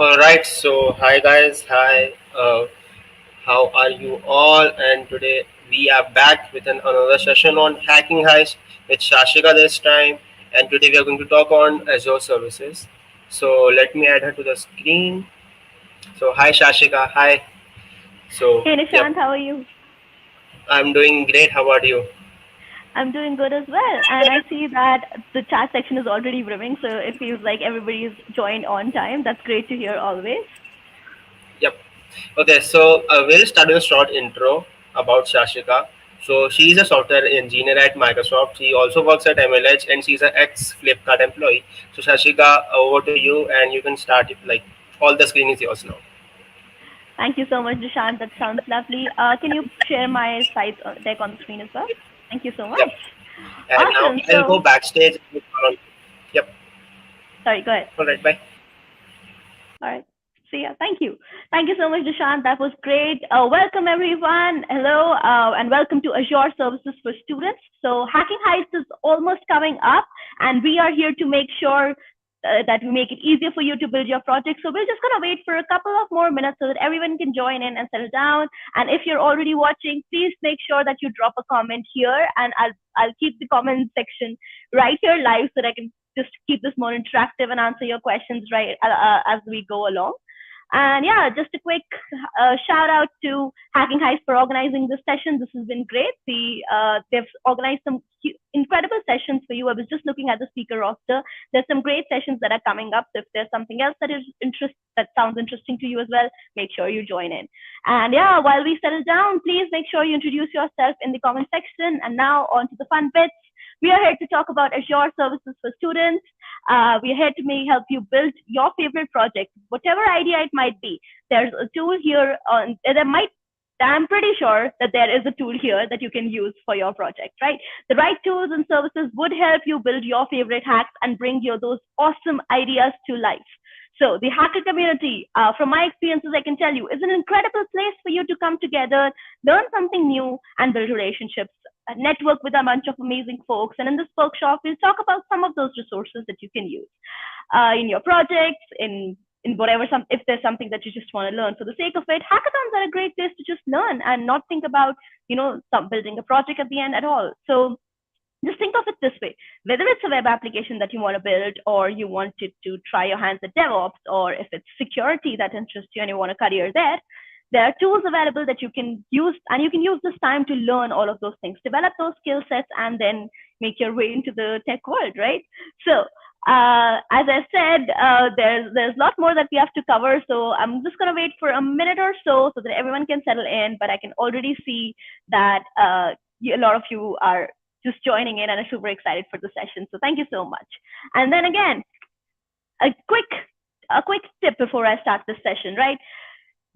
All right, so hi guys, hi. How are you all? And today we are back with another session on hacking heist with Sashrika this time. And today we are going to talk on Azure services. So let me add her to the screen. So hi Sashrika, hi. So Hey yep, Nishant, how are you? I'm doing great. How about you? I'm doing good as well. And I see that the chat section is already brimming, so it feels like everybody's joined on time. That's great to hear always. Yep. Okay, so we'll start with a short intro about Sashrika. So she's a software engineer at Microsoft. She also works at MLH and she's an ex Flipkart employee. So Sashrika, over to you, and you can start it. Like all the screen is yours now. Thank you so much, Nishant. That sounds lovely. Can you share my site deck on the screen as well? Thank you so Yep. much. And now Awesome. I'll go So, backstage. Yep. sorry, go ahead. All right. Bye. All right. See ya. Thank you. Thank you so much, Dishant. That was great. Welcome, everyone. Hello, and welcome to Azure Services for Students. So, Hacking Heist is almost coming up, and we are here to make sure that we make it easier for you to build your project. So, we're just going to wait for a couple of more minutes so that everyone can join in and settle down. And if you're already watching, please make sure that you drop a comment here, and I'll keep the comment section right here live so that I can just keep this more interactive and answer your questions right as we go along. And yeah, just a quick shout out to Hacking Heist for organizing this session. This has been great. They've organized some incredible sessions for you. I was just looking at the speaker roster. There's some great sessions that are coming up. So if there's something else that sounds interesting to you as well, make sure you join in. And yeah, while we settle down, please make sure you introduce yourself in the comment section. And now on to the fun bits. We are here to talk about Azure services for students. We're here to help you build your favorite project, whatever idea it might be. There's a tool here. I'm pretty sure that there is a tool here that you can use for your project, right? The right tools and services would help you build your favorite hacks and bring you those awesome ideas to life. So the hacker community, from my experiences, I can tell you, is an incredible place for you to come together, learn something new, and build relationships. Network with a bunch of amazing folks. And in this workshop, we'll talk about some of those resources that you can use in your projects, in whatever if there's something that you just want to learn for the sake of it. Hackathons are a great place to just learn and not think about building a project at the end at all. So just think of it this way: whether it's a web application that you want to build, or you wanted to try your hands at DevOps, or if it's security that interests you and you want a career there are tools available that you can use, and you can use this time to learn all of those things, develop those skill sets, and then make your way into the tech world, right? So as I said, there's a lot more that we have to cover. So I'm just gonna wait for a minute or so that everyone can settle in. But I can already see that a lot of you are just joining in and are super excited for the session. So thank you so much. And then again, a quick a quick tip before I start this session, right?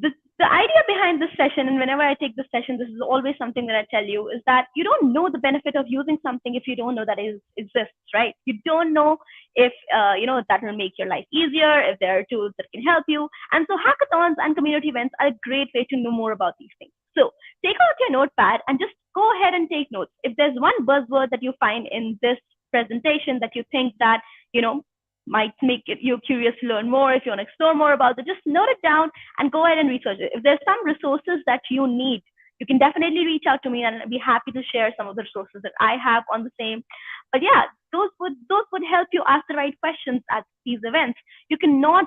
the the idea behind this session, and whenever I take this session, this is always something that I tell you, is that you don't know the benefit of using something if you don't know that it exists, right? You don't know if that will make your life easier, if there are tools that can help you. And so hackathons and community events are a great way to know more about these things. So take out your notepad and just go ahead and take notes. If there's one buzzword that you find in this presentation that you think that you know might make you curious to learn more, if you want to explore more about it, just note it down and go ahead and research it. If there's some resources that you need, you can definitely reach out to me and I'd be happy to share some of the resources that I have on the same. But yeah, those would help you ask the right questions at these events. You cannot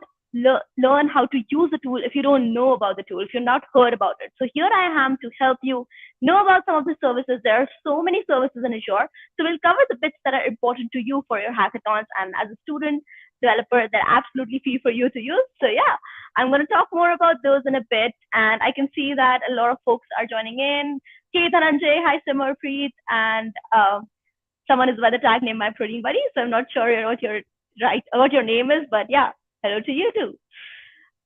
learn how to use the tool if you don't know about the tool, if you're not heard about it. So here I am to help you know about some of the services. There are so many services in Azure. So we'll cover the bits that are important to you for your hackathons. And as a student developer, they're absolutely free for you to use. So yeah, I'm going to talk more about those in a bit. And I can see that a lot of folks are joining in. Kate Ananjay, hi Simmerpreet, and someone is by the tag name my protein buddy. So I'm not sure what your name is, but yeah, hello to you too.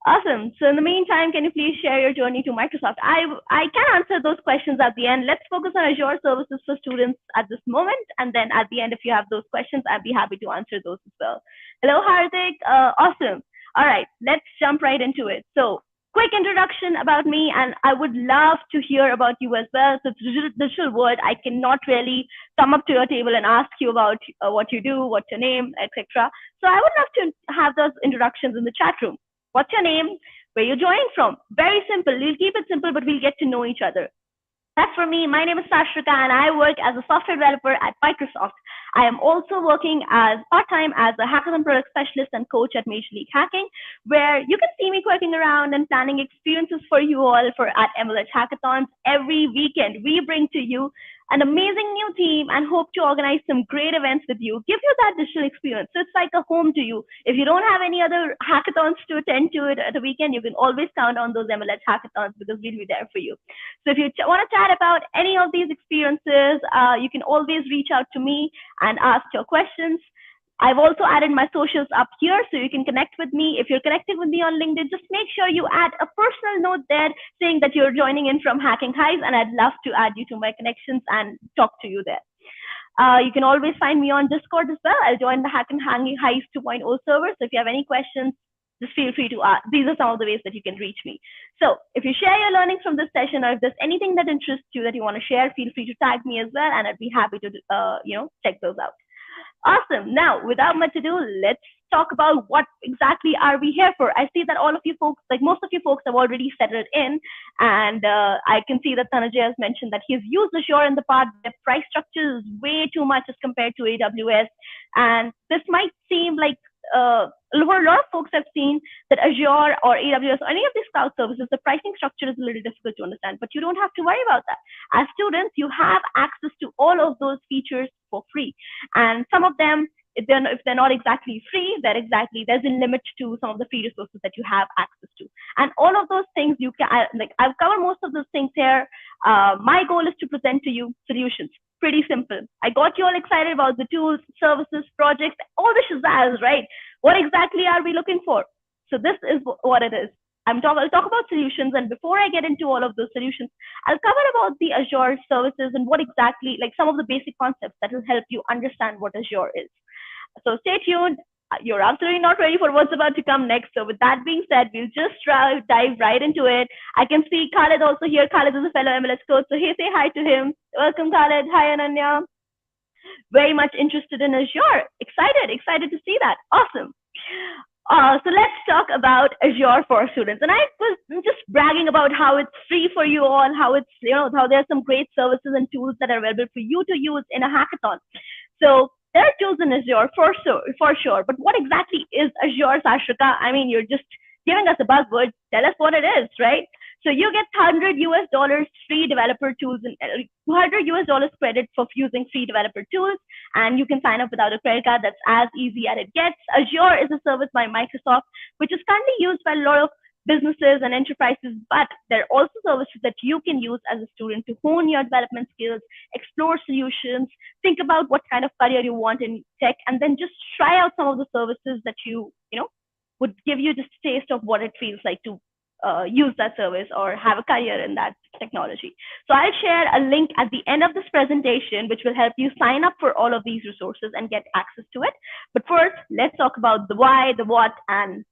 Awesome. So in the meantime, can you please share your journey to Microsoft? I can answer those questions at the end. Let's focus on Azure services for students at this moment. And then at the end, if you have those questions, I'd be happy to answer those as well. Hello, Hardik. Awesome. All right, let's jump right into it. So quick introduction about me, and I would love to hear about you as well. So it's a digital world. I cannot really come up to your table and ask you about what you do, what's your name, etc. So I would love to have those introductions in the chat room. What's your name? Where you joining from? Very simple. We'll keep it simple, but we'll get to know each other. That's for me. My name is Sashrika and I work as a software developer at Microsoft. I am also working as part-time as a Hackathon Product Specialist and coach at Major League Hacking, where you can see me quirking around and planning experiences for you all for at MLH Hackathons. Every weekend, we bring to you an amazing new team and hope to organize some great events with you, give you that digital experience. So it's like a home to you. If you don't have any other hackathons to attend to it at the weekend, you can always count on those MLH hackathons because we'll be there for you. So if you want to chat about any of these experiences, you can always reach out to me and ask your questions. I've also added my socials up here so you can connect with me. If you're connecting with me on LinkedIn, just make sure you add a personal note there saying that you're joining in from Hacking Heist, and I'd love to add you to my connections and talk to you there. You can always find me on Discord as well. I'll join the Hacking Heist 2.0 server. So if you have any questions, just feel free to ask. These are some of the ways that you can reach me. So if you share your learnings from this session, or if there's anything that interests you that you want to share, feel free to tag me as well, and I'd be happy to check those out. Awesome. Now, without much ado, let's talk about what exactly are we here for. I see that all of you folks, like most of you folks, have already settled in, and I can see that Dhananjay has mentioned that he's used Azure in the past. The price structure is way too much as compared to AWS, and this might seem like a lot of folks have seen that Azure or AWS or any of these cloud services, the pricing structure is a little difficult to understand, but you don't have to worry about that. As students, you have access to all of those features for free. And some of them, if they're not exactly free, there's a limit to some of the free resources that you have access to. And all of those things you can, I've covered most of those things here. My goal is to present to you solutions. Pretty simple. I got you all excited about the tools, services, projects, all the shazzas, right? What exactly are we looking for? So this is what it is. I'll talk about solutions, and before I get into all of those solutions, I'll cover about the Azure services and what exactly, like some of the basic concepts that will help you understand what Azure is. So stay tuned. You're absolutely not ready for what's about to come next. So with that being said, we'll just dive right into it. I can see Khalid also here. Khalid is a fellow MLH coach. So hey, say hi to him. Welcome, Khalid. Hi, Ananya. Very much interested in Azure. Excited to see that. Awesome. So let's talk about Azure for students. And I was just bragging about how it's free for you all, how it's, how there's some great services and tools that are available for you to use in a hackathon. So there are tools in Azure for sure. But what exactly is Azure, Sashrika? I mean, you're just giving us a buzzword. Tell us what it is, right? So you get $100 free developer tools and $200 credit for using free developer tools, and you can sign up without a credit card. That's as easy as it gets. Azure is a service by Microsoft, which is currently used by a lot of businesses and enterprises, but there are also services that you can use as a student to hone your development skills, explore solutions, think about what kind of career you want in tech, and then just try out some of the services that you would give you just a taste of what it feels like to use that service or have a career in that technology. So I'll share a link at the end of this presentation, which will help you sign up for all of these resources and get access to it. But first, let's talk about the why, the what, and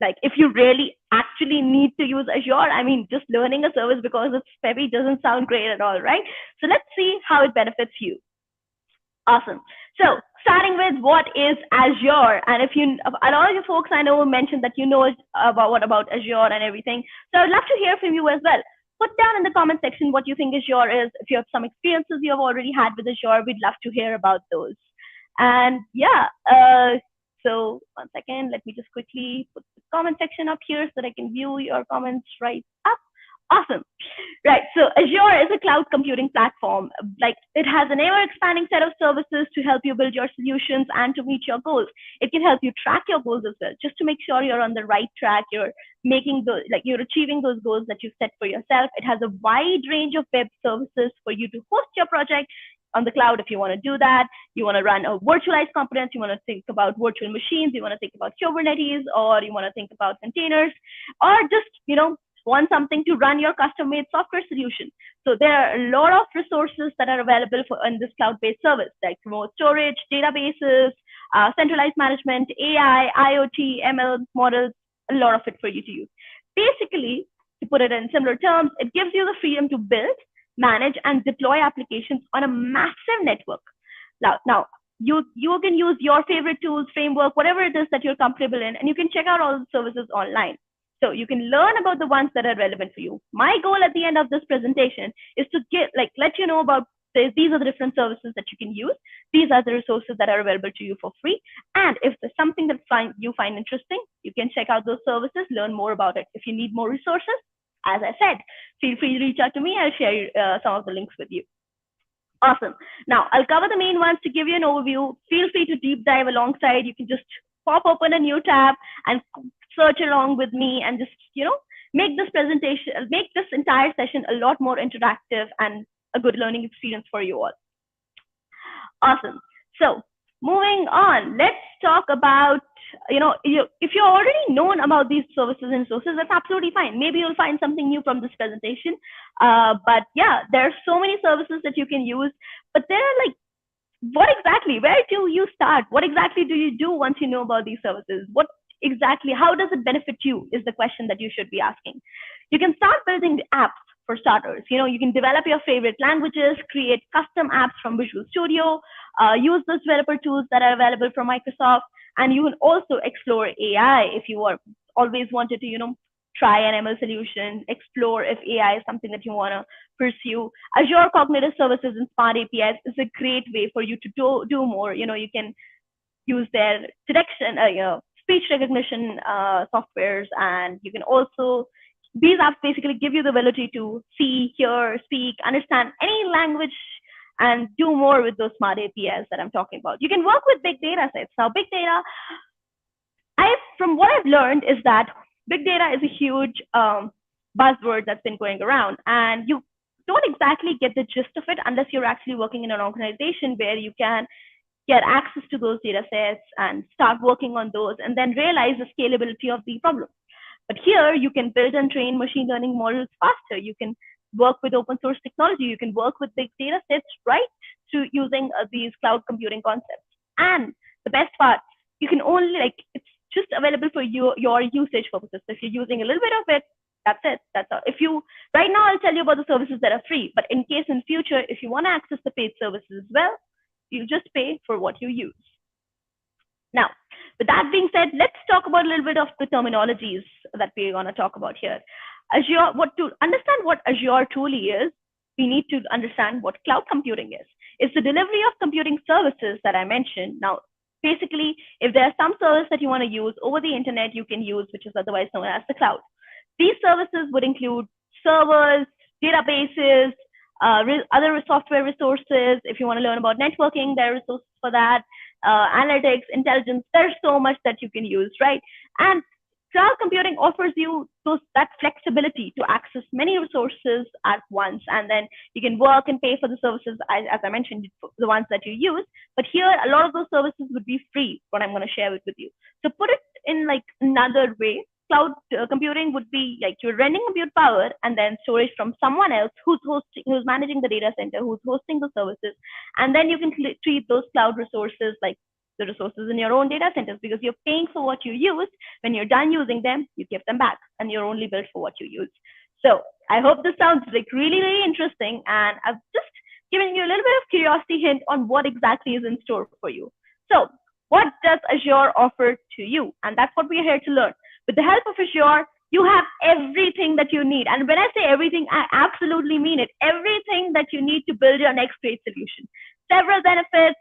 like if you really actually need to use Azure. I mean, just learning a service because it's heavy doesn't sound great at all, right? So let's see how it benefits you. Awesome. So starting with what is Azure, and a lot of you folks I know mentioned that you know about Azure and everything. So I'd love to hear from you as well. Put down in the comment section what you think Azure is. If you have some experiences you have already had with Azure, we'd love to hear about those. And yeah, so one second, let me just quickly put the comment section up here so that I can view your comments right up. Awesome. Right. So Azure is a cloud computing platform. Like it has an ever expanding set of services to help you build your solutions and to meet your goals. It can help you track your goals as well, just to make sure you're on the right track. You're you're achieving those goals that you've set for yourself. It has a wide range of web services for you to host your project on the cloud if you want to do that. You want to run a virtualized components, you want to think about virtual machines, you want to think about Kubernetes, or you want to think about containers, or just, want something to run your custom-made software solution. So there are a lot of resources that are available in this cloud-based service, like remote storage, databases, centralized management, AI, IoT, ML models, a lot of it for you to use. Basically, to put it in similar terms, it gives you the freedom to build, manage, and deploy applications on a massive network. Now, you can use your favorite tools, framework, whatever it is that you're comfortable in, and you can check out all the services online. So you can learn about the ones that are relevant for you. My goal at the end of this presentation is to let you know about these are the different services that you can use. These are the resources that are available to you for free. And if there's something that you find interesting, you can check out those services, learn more about it. If you need more resources, as I said, feel free to reach out to me. I'll share some of the links with you. Awesome. Now, I'll cover the main ones to give you an overview. Feel free to deep dive alongside. You can just pop open a new tab and search along with me and just, make this presentation, make this entire session a lot more interactive and a good learning experience for you all. Awesome. So moving on, let's talk about, if you're already known about these services and resources, that's absolutely fine. Maybe you'll find something new from this presentation. But yeah, there are so many services that you can use, but there are what exactly, where do you start? What exactly do you do once you know about these services? How does it benefit you is the question that you should be asking. You can start building the apps for starters. You can develop your favorite languages, create custom apps from Visual Studio, use those developer tools that are available from Microsoft, and you can also explore AI if you are always wanted to, try an ML solution, explore if AI is something that you want to pursue. Azure Cognitive Services and Smart APIs is a great way for you to do more. You can use their speech recognition softwares, and you can also, these apps basically give you the ability to see, hear, speak, understand any language and do more with those smart APIs that I'm talking about. You can work with big data sets. Now, big data, from what I've learned is that big data is a huge buzzword that's been going around, and you don't exactly get the gist of it unless you're actually working in an organization where you can get access to those data sets and start working on those and then realize the scalability of the problem. But here you can build and train machine learning models faster. You can work with open source technology. You can work with big data sets right to using these cloud computing concepts. And the best part, you can only it's just available for your usage purposes. So if you're using a little bit of it, that's it. That's all. If you right now, I'll tell you about the services that are free. But in case in future, if you want to access the paid services as well, you just pay for what you use. Now, with that being said, let's talk about a little bit of the terminologies that we're going to talk about here. Azure, to understand what Azure truly is, we need to understand what cloud computing is. It's the delivery of computing services that I mentioned. Now, basically, if there are some service that you want to use over the internet, you can use, which is otherwise known as the cloud. These services would include servers, databases, other software resources. If you want to learn about networking, there are resources for that. Analytics, intelligence, there's so much that you can use, right? And cloud computing offers you that flexibility to access many resources at once, and then you can work and pay for the services, as I mentioned, the ones that you use. But here, a lot of those services would be free, what I'm going to share with you. So put it in another way. Cloud computing would be you're renting compute power and then storage from someone else who's managing the data center, who's hosting the services, and then you can treat those cloud resources like the resources in your own data centers, because you're paying for what you use. When you're done using them, you give them back, and you're only billed for what you use. So I hope this sounds really, really interesting, and I've just given you a little bit of curiosity hint on what exactly is in store for you. So what does Azure offer to you? And that's what we're here to learn. With the help of Azure, you have everything that you need. And when I say everything, I absolutely mean it. Everything that you need to build your next great solution. Several benefits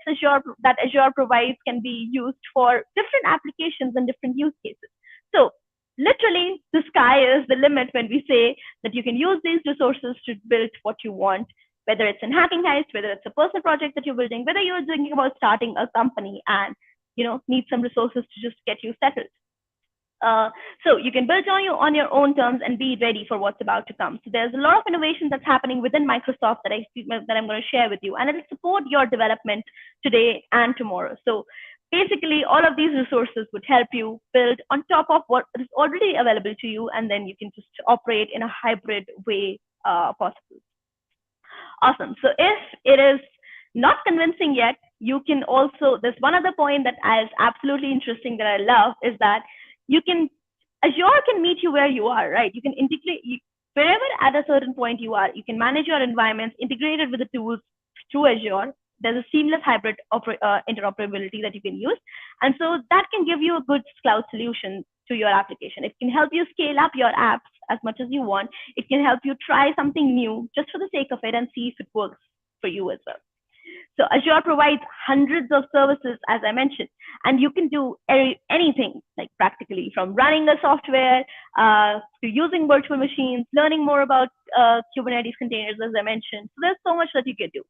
that Azure provides can be used for different applications and different use cases. So literally, the sky is the limit when we say that you can use these resources to build what you want, whether it's in Hacking Heist, whether it's a personal project that you're building, whether you're thinking about starting a company and need some resources to just get you settled. So you can build on your own terms and be ready for what's about to come. So there's a lot of innovation that's happening within Microsoft that I'm going to share with you, and it'll support your development today and tomorrow. So basically, all of these resources would help you build on top of what is already available to you, and then you can just operate in a hybrid way possible. Awesome. So if it is not convincing yet, you can also, there's one other point that is absolutely interesting that I love is that Azure can meet you where you are, right? You can integrate, wherever at a certain point you are, you can manage your environments integrated with the tools through Azure, there's a seamless hybrid interoperability that you can use. And so that can give you a good cloud solution to your application. It can help you scale up your apps as much as you want. It can help you try something new just for the sake of it and see if it works for you as well. So Azure provides hundreds of services, as I mentioned, and you can do anything, like practically from running a software to using virtual machines, learning more about Kubernetes containers, as I mentioned. So there's so much that you can do.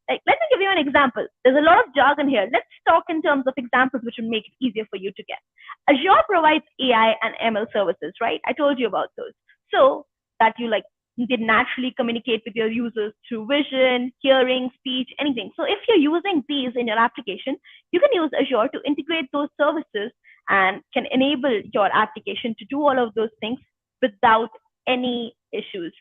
Like, let me give you an example. There's a lot of jargon here. Let's talk in terms of examples which will make it easier for you to get. Azure provides AI and ML services, right? I told you about those. So that you can naturally communicate with your users through vision, hearing, speech, anything. So if you're using these in your application, you can use Azure to integrate those services and can enable your application to do all of those things without any issues.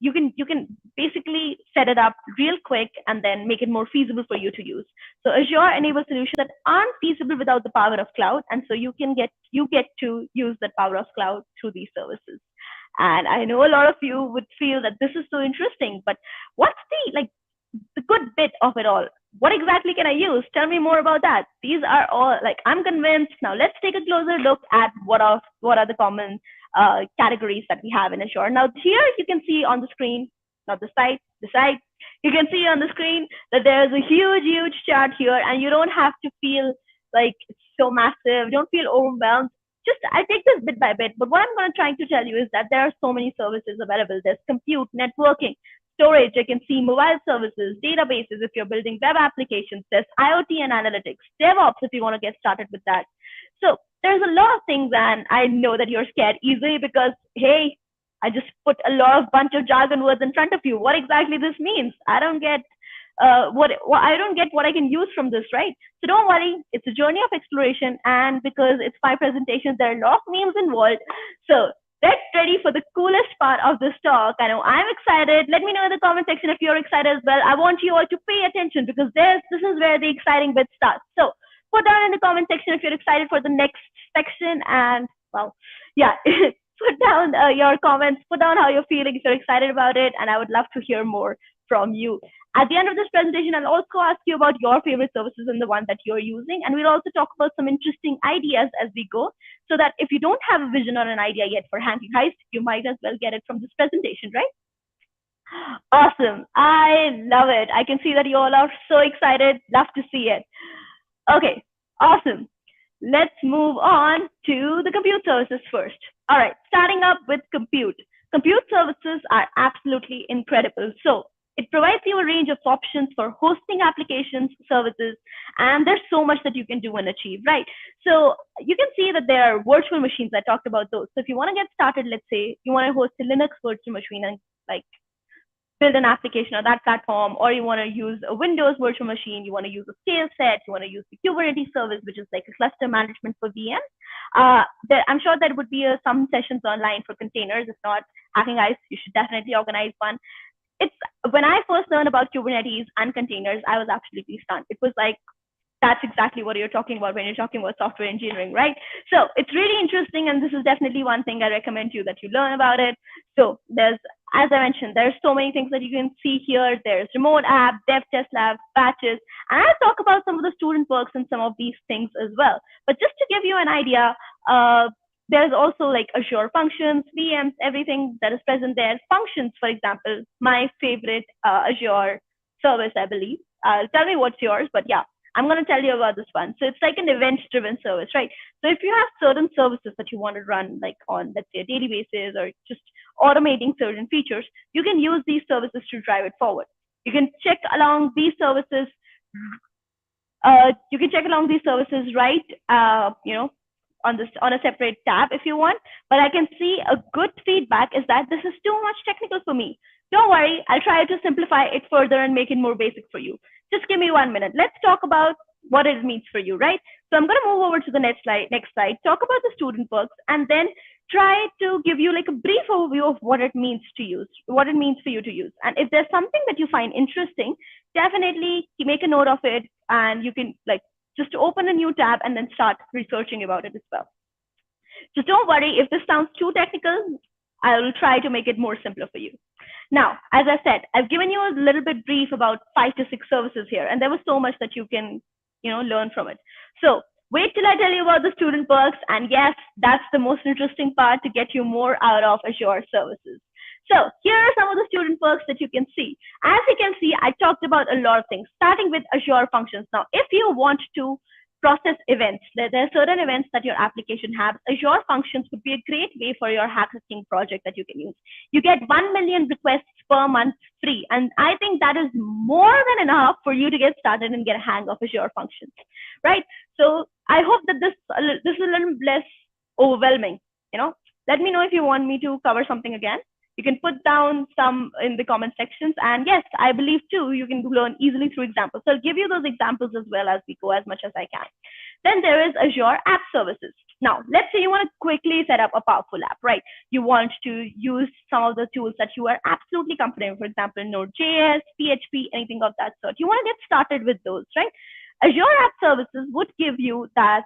You can basically set it up real quick and then make it more feasible for you to use. So Azure enables solutions that aren't feasible without the power of cloud, and so you get to use the power of cloud through these services. And I know a lot of you would feel that this is so interesting, but what's the good bit of it all? What exactly can I use? Tell me more about that. These are all I'm convinced. Now let's take a closer look at what are the common categories that we have in Azure. Now here you can see on the screen, not the side. You can see on the screen that there's a huge chart here, and you don't have to feel like it's so massive. Don't feel overwhelmed. Just I take this bit by bit, but what I'm going to try to tell you is that there are so many services available. There's compute, networking, storage. You can see mobile services, databases if you're building web applications. There's IoT and analytics, DevOps if you want to get started with that. So there's a lot of things, and I know that you're scared easily because, hey, I just put a lot of bunch of jargon words in front of you. What exactly this means? I don't get I don't get what I can use from this, right? So don't worry, it's a journey of exploration, and because it's 5 presentations, there are a lot of memes involved. So get ready for the coolest part of this talk. I know I'm excited. Let me know in the comment section if you're excited as well. I want you all to pay attention because this is where the exciting bit starts. So put down in the comment section if you're excited for the next section, and well, yeah. Put down your comments, put down how you're feeling if you're excited about it, and I would love to hear more from you. At the end of this presentation, I'll also ask you about your favorite services and the one that you're using, and we'll also talk about some interesting ideas as we go, so that if you don't have a vision or an idea yet for Hacking Heist, you might as well get it from this presentation, right? Awesome. I love it. I can see that you all are so excited. Love to see it. Okay, awesome. Let's move on to the compute services first. All right, starting up with compute. Compute services are absolutely incredible. So it provides you a range of options for hosting applications, services, and there's so much that you can do and achieve, right? So you can see that there are virtual machines. I talked about those. So if you want to get started, let's say you want to host a Linux virtual machine and build an application on that platform, or you want to use a Windows virtual machine, you want to use a scale set, you want to use the Kubernetes service, which is like a cluster management for VM. I'm sure there would be some sessions online for containers. If not, Hacking Heist, you should definitely organize one. When I first learned about Kubernetes and containers, I was absolutely stunned. It was like, that's exactly what you're talking about when you're talking about software engineering, right? So it's really interesting, and this is definitely one thing I recommend you that you learn about it. So as I mentioned, there's so many things that you can see here. There's remote app, dev test lab, patches, and I'll talk about some of the student perks and some of these things as well. But just to give you an idea, there's also like Azure Functions, VMs, everything that is present there. Functions, for example, my favorite Azure service, I believe. Tell me what's yours, but yeah, I'm going to tell you about this one. So it's like an event-driven service, right? So if you have certain services that you want to run like on, let's say, a daily basis or just automating certain features, you can use these services to drive it forward. You can check along these services. Right, on a separate tab if you want. But I can see a good feedback is that this is too much technical for me. Don't worry, I'll try to simplify it further and make it more basic for you. Just give me 1 minute. Let's talk about what it means for you, right? So I'm going to move over to the next slide, talk about the student perks, and then try to give you like a brief overview of what it means to use, what it means for you to use. And if there's something that you find interesting, definitely make a note of it, and you can just open a new tab and then start researching about it as well. Just don't worry if this sounds too technical. I will try to make it more simpler for you. Now, as I said, I've given you a little bit brief about 5 to 6 services here, and there was so much that you can, learn from it. So wait till I tell you about the student perks, and yes, that's the most interesting part to get you more out of Azure services. So here are some of the student perks that you can see. As you can see, I talked about a lot of things, starting with Azure functions. Now, if you want to process events, there are certain events that your application has, Azure functions would be a great way for your hacking project that you can use. You get 1 million requests per month free, and I think that is more than enough for you to get started and get a hang of Azure functions, right? So I hope that this is a little less overwhelming. Let me know if you want me to cover something again. You can put down some in the comment sections. And yes, I believe too, you can learn easily through examples. So I'll give you those examples as well as we go as much as I can. Then there is Azure App Services. Now, let's say you want to quickly set up a powerful app, right? You want to use some of the tools that you are absolutely comfortable with, for example, Node.js, PHP, anything of that sort. You want to get started with those, right? Azure App Services would give you that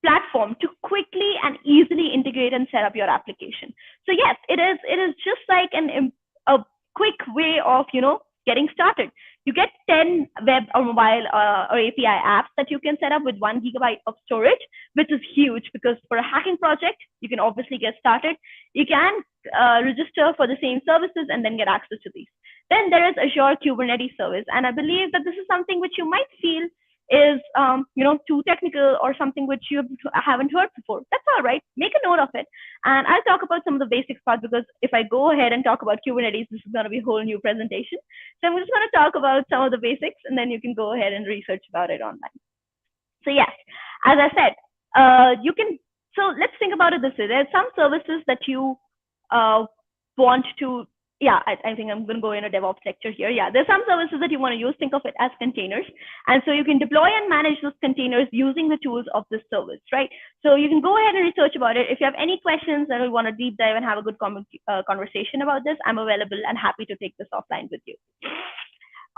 platform to quickly and easily integrate and set up your application. So yes, it is just like a quick way of getting started. You get 10 web or mobile or API apps that you can set up with 1 GB of storage, which is huge because for a hacking project, you can obviously get started. You can register for the same services and then get access to these. Then there is Azure Kubernetes service, and I believe that this is something which you might feel is too technical or something which you haven't heard before. That's all right. Make a note of it, and I'll talk about some of the basics part, because if I go ahead and talk about Kubernetes, this is going to be a whole new presentation. So I'm just going to talk about some of the basics, and then you can go ahead and research about it online. So yes, as I said, you can. So let's think about it this way. There are some services that you want to. Yeah, I think I'm going to go in a DevOps lecture here. Yeah, there's some services that you want to use. Think of it as containers. And so you can deploy and manage those containers using the tools of this service, right? So you can go ahead and research about it. If you have any questions and you want to deep dive and have a good conversation about this, I'm available and happy to take this offline with you.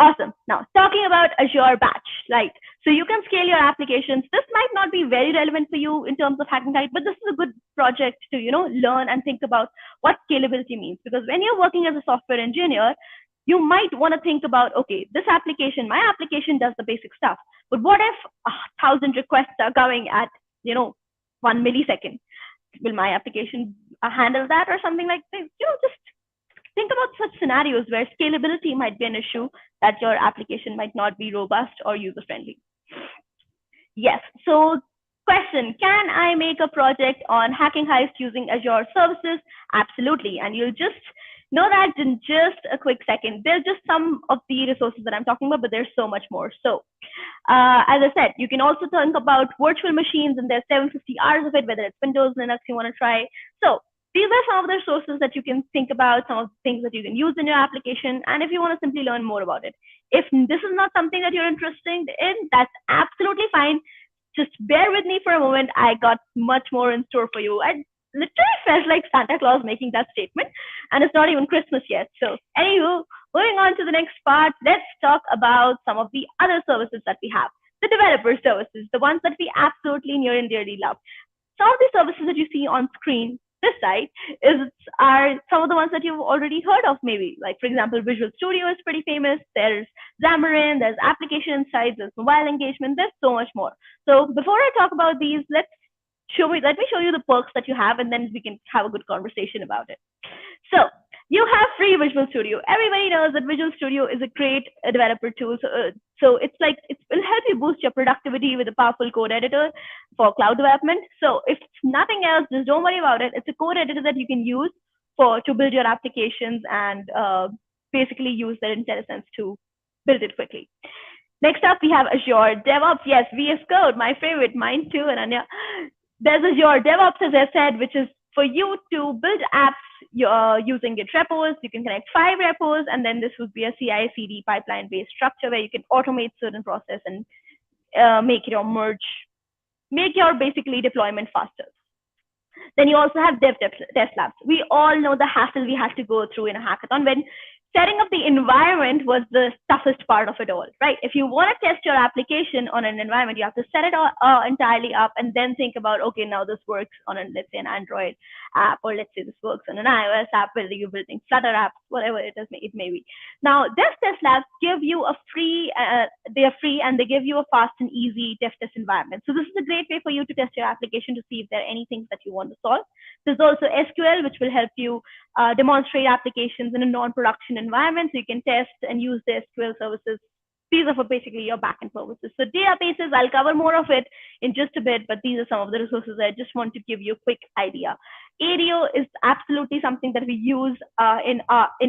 Awesome. Now, talking about Azure Batch, right? So you can scale your applications. This might not be very relevant for you in terms of hacking type, but this is a good project to, learn and think about what scalability means. Because when you're working as a software engineer, you might want to think about, okay, this application, my application does the basic stuff, but what if 1,000 requests are coming at, 1 millisecond? Will my application handle that or something like this? Just think about such scenarios where scalability might be an issue, that your application might not be robust or user friendly. Yes. So question, can I make a project on Hacking Heist using Azure services? Absolutely. And you'll just know that in just a quick second. There's just some of the resources that I'm talking about, but there's so much more. So as I said, you can also think about virtual machines, and there's 750 hours of it, whether it's Windows, Linux you want to try. So these are some of the sources that you can think about, some of the things that you can use in your application, and if you want to simply learn more about it. If this is not something that you're interested in, that's absolutely fine. Just bear with me for a moment. I got much more in store for you. I literally felt like Santa Claus making that statement, and it's not even Christmas yet. So anywho, moving on to the next part, let's talk about some of the other services that we have. The developer services, the ones that we absolutely near and dearly love. Some of the services that you see on screen this side are some of the ones that you've already heard of, maybe. Like, for example, Visual Studio is pretty famous. There's Xamarin, there's Application Insights, there's Mobile Engagement, there's so much more. So before I talk about these, let me show you the perks that you have, and then we can have a good conversation about it. So you have free Visual Studio. Everybody knows that Visual Studio is a great developer tool. So it will help you boost your productivity with a powerful code editor for cloud development. So if nothing else, just don't worry about it. It's a code editor that you can use to build your applications and basically use their IntelliSense to build it quickly. Next up, we have Azure DevOps. Yes, VS Code, my favorite, mine too, Ananya. There's Azure DevOps, as I said, which is for you to build apps using Git repos. You can connect 5 repos, and then this would be a CI/CD pipeline-based structure where you can automate certain process and make your basically deployment faster. Then you also have dev test labs. We all know the hassle we have to go through in a hackathon when setting up the environment was the toughest part of it all, right? If you want to test your application on an environment, you have to set it all, entirely up and then think about, okay, now this works on let's say an Android app, or let's say this works on an iOS app, whether you're building Flutter apps, whatever it may be. Now, dev test labs give you a free, they are free and they give you a fast and easy dev test environment. So this is a great way for you to test your application to see if there are any things that you want to solve. There's also SQL, which will help you demonstrate applications in a non-production environment, so you can test and use the SQL services. These are for basically your backend purposes. So databases, I'll cover more of it in just a bit, but these are some of the resources I just want to give you a quick idea. ADO is absolutely something that we use in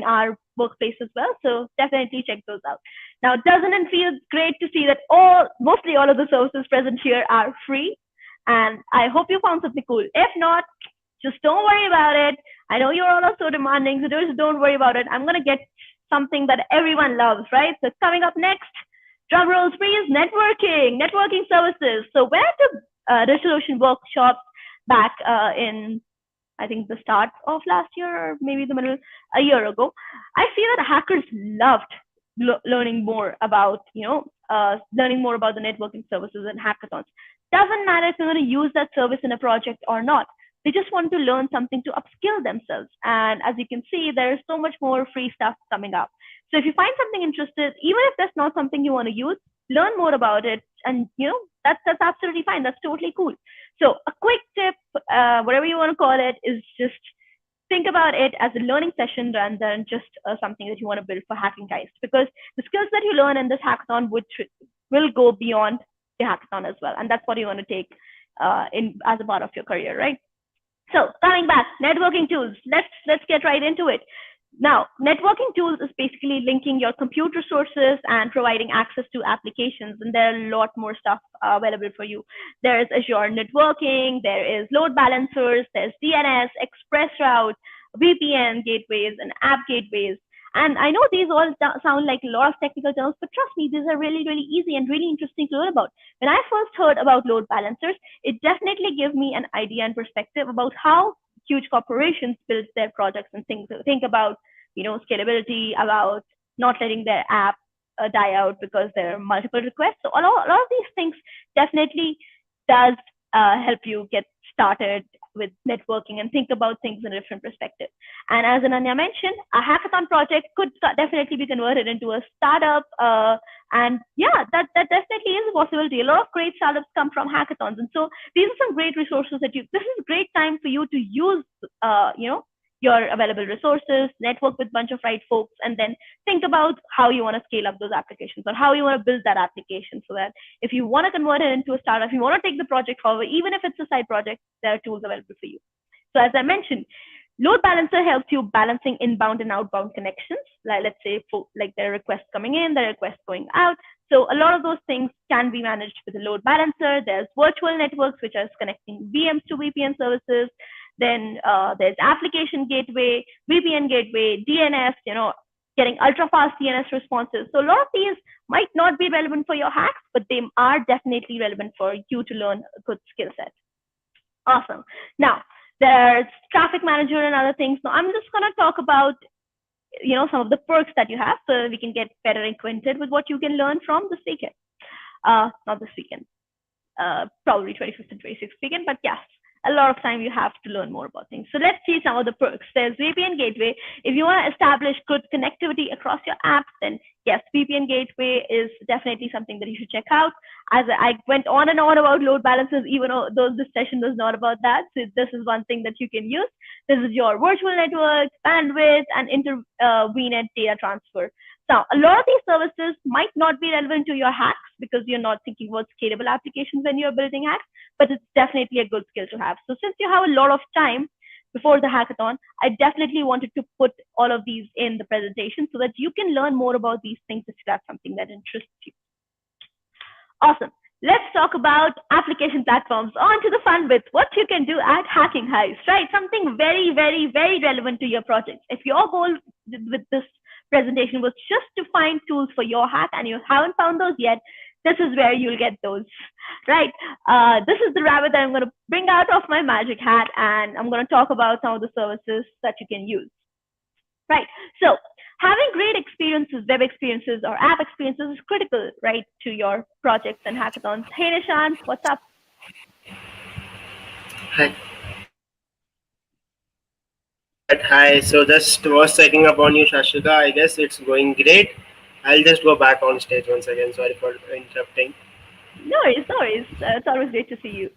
our workplace as well, so definitely check those out. Now, doesn't it feel great to see that mostly all of the services present here are free? And I hope you found something cool. If not, just don't worry about it. I know you're all so demanding, so just don't worry about it. I'm going to get something that everyone loves, right? So coming up next, drum rolls please, networking services. So when I took resolution workshops back in, I think, the start of last year or maybe a year ago, I feel that hackers loved learning more about, learning more about the networking services and hackathons. Doesn't matter if you're going to use that service in a project or not. They just want to learn something to upskill themselves. And as you can see, there's so much more free stuff coming up. So if you find something interested, even if that's not something you want to use, learn more about it. And, that's absolutely fine. That's totally cool. So a quick tip, whatever you want to call it, is just think about it as a learning session rather than just something that you want to build for Hacking Heist. Because the skills that you learn in this hackathon will go beyond the hackathon as well. And that's what you want to take in as a part of your career, right? So coming back, networking tools. Let's get right into it. Now, networking tools is basically linking your compute resources and providing access to applications. And there are a lot more stuff available for you. There is Azure networking, there is load balancers, there's DNS, ExpressRoute, VPN gateways, and app gateways. And I know these all sound like a lot of technical terms, but trust me, these are really, really easy and really interesting to learn about. When I first heard about load balancers, it definitely gave me an idea and perspective about how huge corporations build their projects and think about, scalability, about not letting their app die out because there are multiple requests. So a lot of these things definitely does help you get started with networking and think about things in a different perspective. And as Ananya mentioned, a hackathon project could definitely be converted into a startup. And yeah, that definitely is a possibility. A lot of great startups come from hackathons. And so these are some great resources this is a great time for you to use, your available resources, network with a bunch of right folks, and then think about how you want to scale up those applications or how you want to build that application so that if you want to convert it into a startup, if you want to take the project forward, even if it's a side project, there are tools available for you. So as I mentioned, load balancer helps you balancing inbound and outbound connections. Let's say there are requests coming in, there are requests going out. So a lot of those things can be managed with a load balancer. There's virtual networks, which are connecting VMs to VPN services. Then there's application gateway, VPN gateway, DNS, getting ultra fast DNS responses. So a lot of these might not be relevant for your hacks, but they are definitely relevant for you to learn a good skill set. Awesome. Now, there's traffic manager and other things. So I'm just going to talk about, some of the perks that you have so we can get better acquainted with what you can learn from this weekend. Not this weekend, probably 25th and 26th weekend, but yes, a lot of time you have to learn more about things. So let's see some of the perks. There's VPN gateway. If you want to establish good connectivity across your apps, then yes, VPN gateway is definitely something that you should check out. As I went on and on about load balancers, even though this session was not about that. So this is one thing that you can use. This is your virtual network, bandwidth, and inter-VNet data transfer. Now, a lot of these services might not be relevant to your hacks because you're not thinking about scalable applications when you're building hacks, but it's definitely a good skill to have. So since you have a lot of time before the hackathon, I definitely wanted to put all of these in the presentation so that you can learn more about these things if that's something that interests you. Awesome. Let's talk about application platforms. On to the fun bit, what you can do at Hacking Heist, right? Something very, very, very relevant to your project. If your goal with this presentation was just to find tools for your hack and you haven't found those yet, this is where you'll get those, right? This is the rabbit that I'm going to bring out of my magic hat, and I'm going to talk about some of the services that you can use, right? So having great experiences, web experiences or app experiences is critical, right, to your projects and hackathons. Hey Nishant, what's up? Hi. Alright, hi. So just was checking up on you, Sashrika. I guess it's going great. I'll just go back on stage once again. Sorry for interrupting. No worries, no worries. It's always great to see you.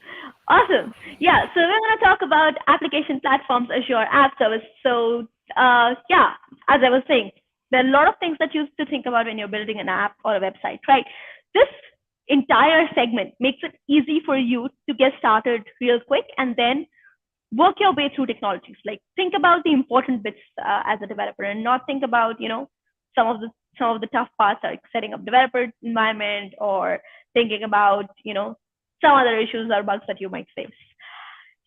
Awesome. Yeah, so we're going to talk about application platforms, Azure App Service. So, yeah, as I was saying, there are a lot of things that you have to think about when you're building an app or a website, right? This entire segment makes it easy for you to get started real quick and then work your way through technologies. Like think about the important bits as a developer, and not think about some of the some of the tough parts like setting up developer environment or thinking about some other issues or bugs that you might face.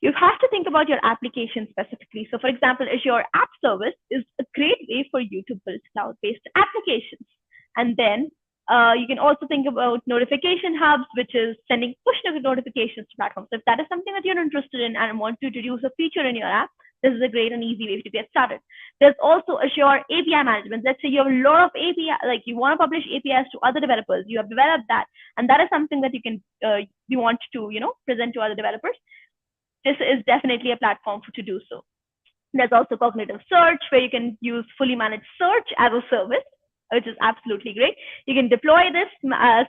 You have to think about your application specifically. So, for example, Azure App Service is a great way for you to build cloud-based applications. And then you can also think about notification hubs, which is sending push notifications to platforms. So if that is something that you're interested in and want to introduce a feature in your app, this is a great and easy way to get started. There's also Azure API management. Let's say you have a lot of API, like you want to publish APIs to other developers. You have developed that, and that is something that you want to present to other developers. This is definitely a platform to do so. There's also cognitive search, where you can use fully managed search as a service, which is absolutely great. You can deploy this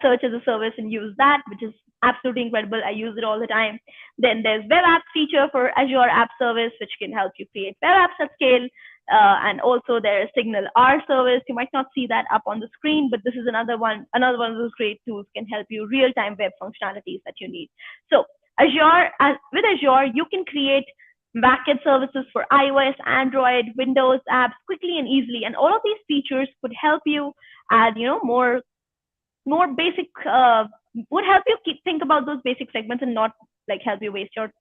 search as a service and use that, which is absolutely incredible. I use it all the time. Then there's web apps feature for Azure App Service, which can help you create web apps at scale. And also there's Signal R service. You might not see that up on the screen, but this is another one of those great tools can help you real-time web functionalities that you need. So with Azure, you can create backend services for iOS, Android, Windows apps quickly and easily. And all of these features could help you add, more basic, would help you think about those basic segments and not like help you waste your,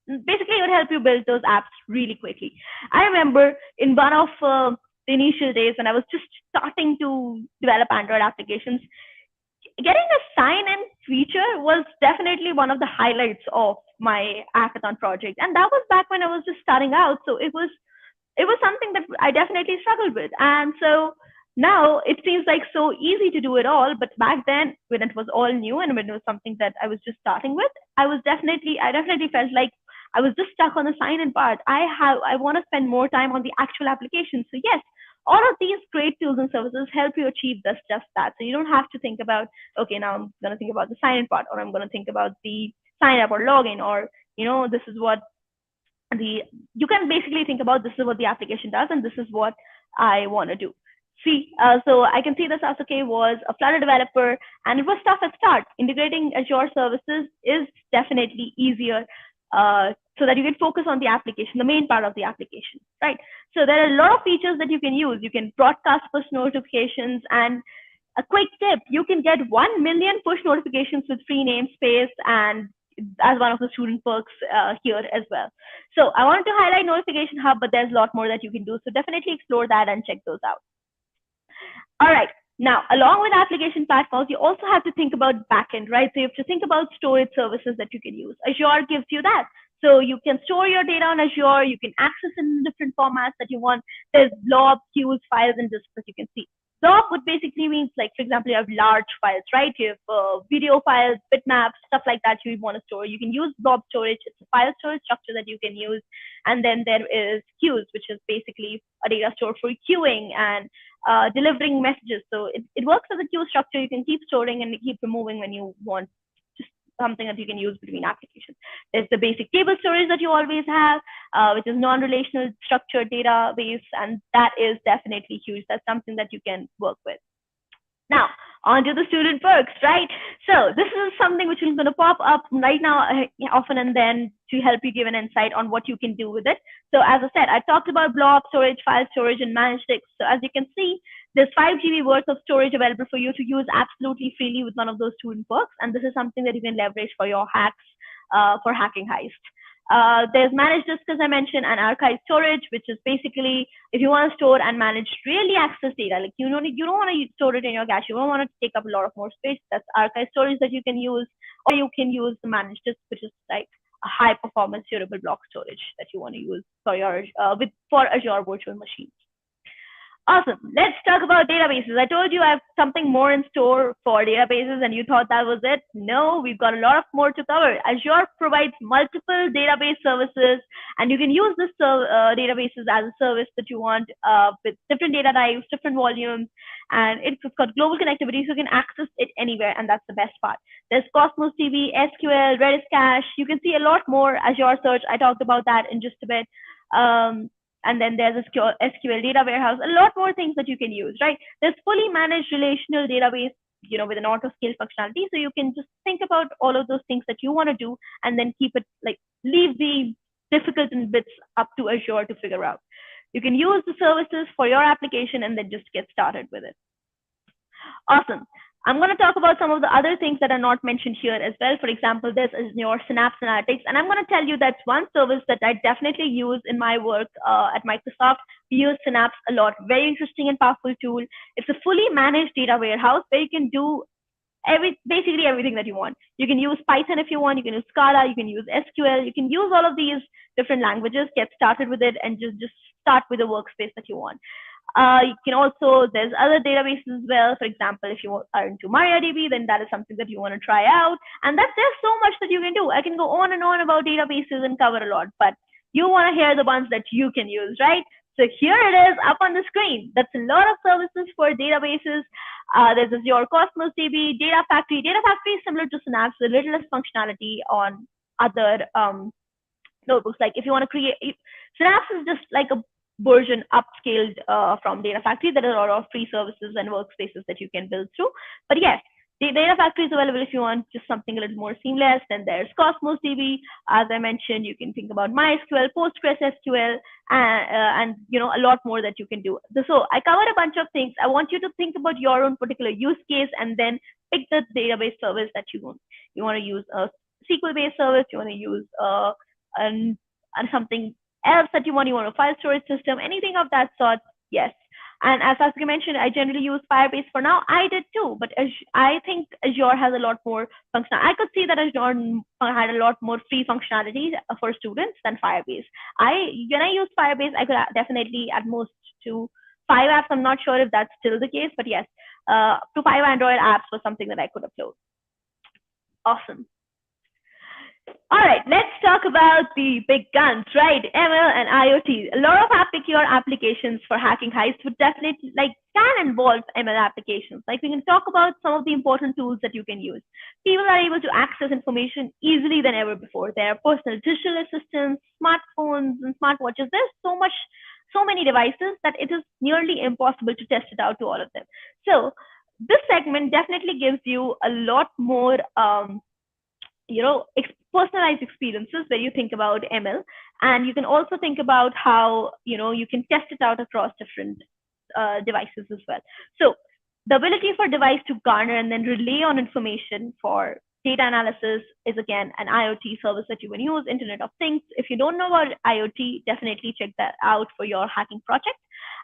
basically it would help you build those apps really quickly. I remember in one of the initial days when I was just starting to develop Android applications, getting a sign-in feature was definitely one of the highlights of my hackathon project, and that was back when I was just starting out. So it was something that I definitely struggled with, and so now it seems like so easy to do it all. But back then, when it was all new and when it was something that I was just starting with, I definitely felt like I was just stuck on the sign-in part. I want to spend more time on the actual application. So yes, all of these great tools and services help you achieve this just that. So you don't have to think about, okay, now I'm going to think about the sign in part, or I'm going to think about the sign up or login, or this is what the you can basically think about, this is what the application does and this is what I want to do. See, so I can see that Sasuke was a Flutter developer and it was tough at start. Integrating Azure services is definitely easier, so that you can focus on the application, the main part of the application, right? So there are a lot of features that you can use. You can broadcast push notifications, and a quick tip, you can get 1 million push notifications with free namespace and as one of the student perks here as well. So I wanted to highlight Notification Hub, but there's a lot more that you can do. So definitely explore that and check those out. All right. Now, along with application platforms, you also have to think about backend, right? So you have to think about storage services that you can use. Azure gives you that. So you can store your data on Azure. You can access it in different formats that you want. There's blob, queues, files, and disks that you can see. Blob would basically means, like, for example, you have large files, right? You have video files, bitmaps, stuff like that you want to store. You can use blob storage. It's a file storage structure that you can use. And then there is queues, which is basically a data store for queuing and delivering messages. So it works as a queue structure. You can keep storing and keep removing when you want, just something that you can use between applications. There's the basic table storage that you always have, which is non-relational structured database, and that is definitely huge. That's something that you can work with. Now, on to the student perks, right? So this is something which is going to pop up right now often and then to help you give an insight on what you can do with it. So as I said, I talked about blob storage, file storage, and managed disks. So as you can see, there's 5 GB worth of storage available for you to use absolutely freely with one of those student perks. And this is something that you can leverage for your hacks, for hacking Heist. There's managed disk, as I mentioned, and archive storage, which is basically if you want to store and manage really access data, like you don't want to store it in your cache, you don't want to take up a lot of more space. That's archive storage that you can use, or you can use the managed disk, which is like a high performance durable block storage that you want to use for your for Azure virtual machines. Awesome. Let's talk about databases. I told you I have something more in store for databases, and you thought that was it. No, we've got a lot of more to cover. Azure provides multiple database services, and you can use this databases as a service that you want with different data types, different volumes, and it's got global connectivity, so you can access it anywhere, and that's the best part. There's Cosmos DB, SQL, Redis Cache. You can see a lot more. Azure Search, I talked about that in just a bit. And then there's a SQL data warehouse, a lot more things that you can use, right? There's fully managed relational database, with an auto scale functionality. So you can just think about all of those things that you want to do and then keep it like leave the difficult bits up to Azure to figure out. You can use the services for your application and then just get started with it. Awesome. I'm going to talk about some of the other things that are not mentioned here as well. For example, this is your Synapse Analytics. And I'm going to tell you that's one service that I definitely use in my work at Microsoft. We use Synapse a lot. Very interesting and powerful tool. It's a fully managed data warehouse where you can do basically everything that you want. You can use Python if you want. You can use Scala. You can use SQL. You can use all of these different languages. Get started with it and just start with the workspace that you want. You can also, there's other databases as well. For example, if you are into MariaDB, then that is something that you want to try out. And there's so much that you can do. I can go on and on about databases and cover a lot, but you want to hear the ones that you can use, right? So here it is up on the screen. That's a lot of services for databases. There's Azure Cosmos DB, Data Factory. Data Factory is similar to Synapse, a little less functionality on other notebooks. Like if you want to create, Synapse is just like a version upscaled from Data Factory. There are a lot of free services and workspaces that you can build through. But yes, the Data Factory is available if you want just something a little more seamless. Then there's Cosmos DB. As I mentioned, you can think about MySQL, PostgreSQL, and a lot more that you can do. So I covered a bunch of things. I want you to think about your own particular use case and then pick the database service that you want. You want to use a SQL-based service. You want to use something else that you want a file storage system, anything of that sort, yes. And as Saskrika mentioned, I generally use Firebase for now. I did too, but I think Azure has a lot more functionality. I could see that Azure had a lot more free functionality for students than Firebase. When I used Firebase, I could definitely at most to 5 apps. I'm not sure if that's still the case, but yes, to 5 Android apps was something that I could upload. Awesome. All right, let's talk about the big guns, right? ML and IoT. A lot of your applications for hacking Heist would definitely can involve ML applications. Like we can talk about some of the important tools that you can use. People are able to access information easily than ever before. There are personal digital assistants, smartphones, and smartwatches. There's so many devices that it is nearly impossible to test it out to all of them. So this segment definitely gives you a lot more personalized experiences where you think about ML, and you can also think about how you can test it out across different devices as well. So the ability for device to garner and then relay on information for data analysis is again an IoT service that you can use. Internet of Things. If you don't know about IoT, definitely check that out for your hacking project.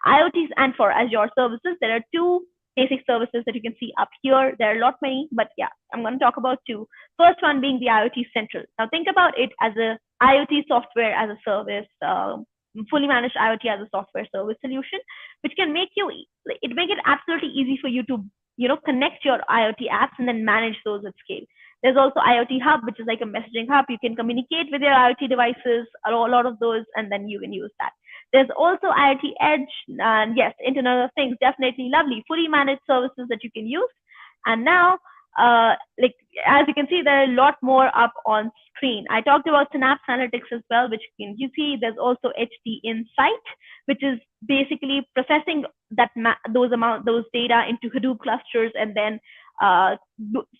IoTs and for Azure services, there are two basic services that you can see up here. There are a lot many, but yeah, I'm going to talk about two. First one being the IoT Central. Now think about it as a IoT software as a service, fully managed IoT as a software service solution, which can make it absolutely easy for you to connect your IoT apps and then manage those at scale. There's also IoT Hub, which is like a messaging hub. You can communicate with your IoT devices, a lot of those, and then you can use that. There's also IoT Edge, and yes, Internet of Things, definitely lovely, fully managed services that you can use. And now, as you can see, there are a lot more up on screen. I talked about Synapse Analytics as well, which you see there's also HD Insight, which is basically processing those data into Hadoop clusters and then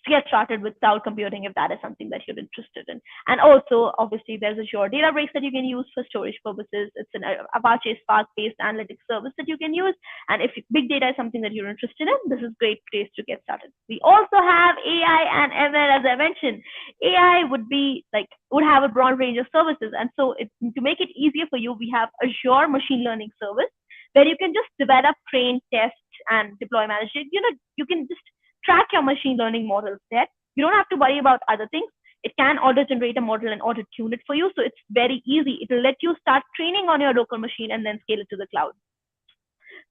get started with cloud computing if that is something that you're interested in. And also, obviously, there's Azure Databricks that you can use for storage purposes. It's an Apache Spark-based analytics service that you can use. And if big data is something that you're interested in, this is a great place to get started. We also have AI and ML, as I mentioned. AI would have a broad range of services. And so to make it easier for you, we have Azure Machine Learning Service, where you can just develop, train, test, and deploy manage it. You can just track your machine learning models there. You don't have to worry about other things. It can auto-generate a model and auto-tune it for you. So it's very easy. It will let you start training on your local machine and then scale it to the cloud.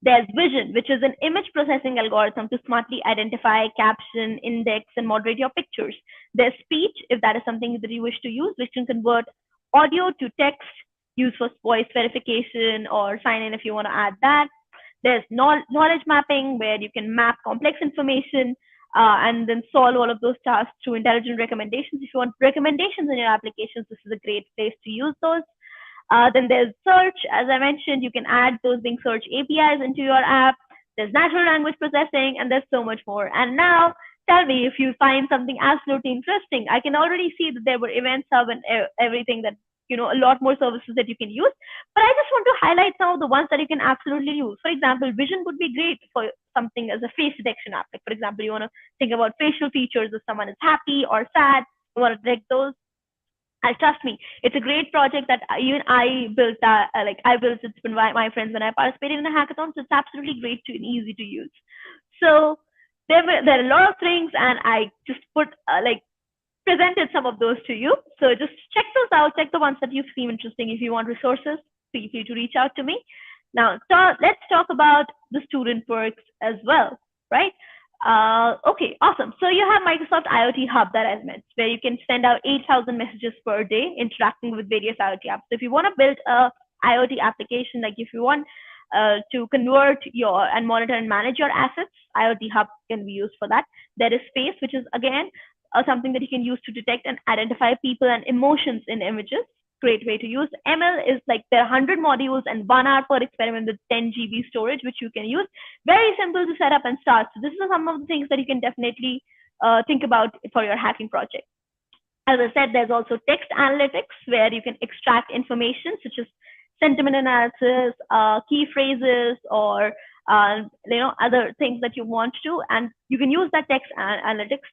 There's vision, which is an image processing algorithm to smartly identify, caption, index, and moderate your pictures. There's speech, if that is something that you wish to use, which can convert audio to text, use for voice verification or sign in if you want to add that. There's knowledge mapping, where you can map complex information and then solve all of those tasks through intelligent recommendations. If you want recommendations in your applications, this is a great place to use those. Then there's search. As I mentioned, you can add those Bing search APIs into your app. There's natural language processing, and there's so much more. And now, tell me if you find something absolutely interesting. I can already see that there were events hub and everything that, a lot more services that you can use. But I just want to highlight some of the ones that you can absolutely use. For example, vision would be great for something as a face detection app. Like, for example, you want to think about facial features if someone is happy or sad. You want to detect those. Trust me, it's a great project that even I built. I built it with my friends when I participated in a hackathon. So it's absolutely great and easy to use. So there are a lot of things, and I just presented some of those to you. So just check those out. Check the ones that you seem interesting. If you want resources, feel free to reach out to me. Now, let's talk about the student perks as well, right? Okay, awesome. So you have Microsoft IoT Hub that I mentioned, where you can send out 8,000 messages per day interacting with various IoT apps. So if you want to build a IoT application, like if you want to convert your and monitor and manage your assets, IoT Hub can be used for that. There is Space, which is again something that you can use to detect and identify people and emotions in images. Great way to use. ML is like there are 100 modules and 1 hour per experiment with 10 GB storage, which you can use. Very simple to set up and start. So this is some of the things that you can definitely think about for your hacking project. As I said, there's also text analytics, where you can extract information such as sentiment analysis, key phrases, or other things that you want to, and you can use that text analytics.